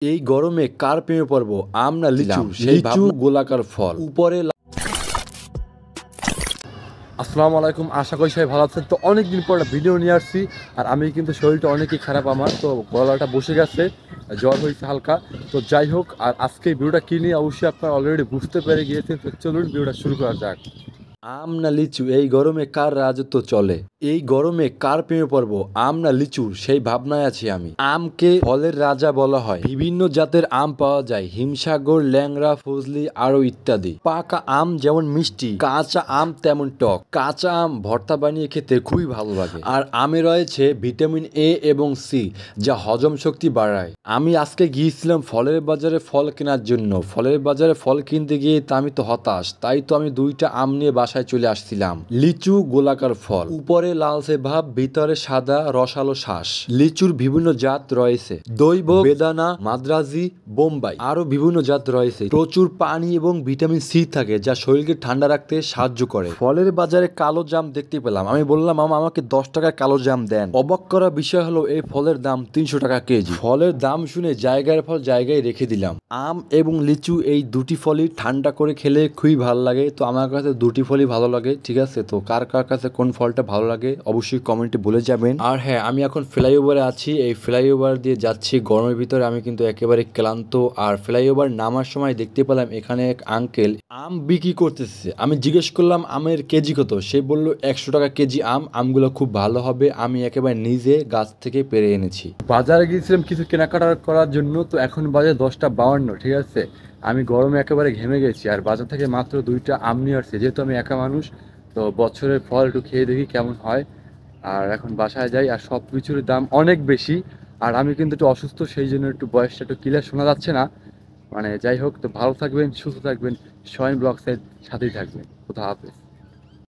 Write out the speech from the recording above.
এই গরমে কার প্রেমে পড়বো? আম না লিচু? লিচু গোলাকার ফল উপরে। আসসালামু আলাইকুম, আশা করি সবাই ভালো আছেন। তো অনেকদিন পর একটা ভিডিও নিয়ে আসছি, আর আমি কিন্তু শরীরটা অনেকই খারাপ, আমার তো গলাটা বসে গেছে, জ্বর হয়েছে হালকা। তো যাই হোক, আর আজকে ভিডিওটা কি নিয়ে অবশ্যই আপনারা অলরেডি বুঝতে পেরে গিয়েছেন। তো চলুন ভিডিওটা শুরু করা যাক। আম না লিচু, এই গরমে কার রাজত্ব চলে? এই গরমে কার প্রেমে পড়বো? আম না লিচু, সেই ভাবনায় আছি আমি। আমকে ফলের রাজা বলা হয়। বিভিন্ন জাতের আম পাওয়া যায়, হিমসাগর, ল্যাংড়া, ফজলি আরো ইত্যাদি। পাকা আম যেমন মিষ্টি, কাঁচা আম তেমন টক। কাঁচা আম ভর্তা বানিয়ে খেতে খুবই ভালো লাগে। আর আমে রয়েছে ভিটামিন এ এবং সি, যা হজম শক্তি বাড়ায়। আমি আজকে গিয়েছিলাম ফলের বাজারে ফল কেনার জন্য। ফলের বাজারে ফল কিনতে গিয়ে আমি তো হতাশ, তাই তো আমি দুইটা আম নিয়ে বাসায় চলে আসছিলাম। লিচু গোলাকার ফল, উপরে লালচে ভাব, ভিতরে সাদা রসালো শ্বাস। লিচুর বিভিন্ন জাত রয়েছে, দৈবক, বেদানা, মাদ্রাজি, বোম্বাই, আরো বিভিন্ন জাত রয়েছে। প্রচুর পানি এবং ভিটামিন সি থাকে, যা শরীরকে ঠান্ডা রাখতে সাহায্য করে। ফলের বাজারে কালো জাম দেখতে পেলাম। আমি বললাম, মামা আমাকে 10 টাকার কালো জাম দেন। অবাক করা বিষয় হলো, এই ফলের দাম 300 টাকা কেজি। ফলের দাম শুনে জায়গার ফল জায়গায় রেখে দিলাম। আম এবং লিচু এই দুটি ফলই ঠান্ডা করে খেলে খুবই ভালো লাগে। তো আমার কাছে দুটি ফলই ভালো লাগে, ঠিক আছে? তো কার কার কাছে কোন ফলটা ভালো লাগে অবশ্যই কমেন্টে বলে যাবেন। আর হ্যাঁ, আমি এখন ফ্লাইওভারে আছি। এই ফ্লাইওভার দিয়ে যাচ্ছি গরমের ভিতরে, আমি কিন্তু একেবারে ক্লান্ত। আর ফ্লাইওভার নামার সময় দেখতে পেলাম এখানে এক আঙ্কেল আম বিক্রি করতেছে। আমি জিজ্ঞেস করলাম আমের কেজি কত? সে বলল 100 টাকা কেজি আম। আমগুলো খুব ভালো হবে, আমি একেবারে নিজে গাছ থেকে পেরে এনেছি। বাজারে গিয়েছিলাম কিছু কেনাকাটা করার জন্য। তো এখন বাজে 10টা 52, ঠিক আছে? আমি গরমে একেবারে ঘেমে গেছি, আর বাজার থেকে মাত্র দুইটা আম নিয়ে আসছি। যেহেতু আমি একা মানুষ, তো বছরের ফল একটু খেয়ে দেখি কেমন হয়। আর এখন বাসায় যাই, আর সব কিছুর দাম অনেক বেশি। আর আমি কিন্তু একটু অসুস্থ, সেই জন্য একটু বয়সটা একটু ক্লিয়ার শোনা যাচ্ছে না। যাই হোক, তো ভালো থাকবেন, সুস্থ থাকবেন, সোহান ব্লগসের সাথেই থাকবেন। কোথাও হাফেজ।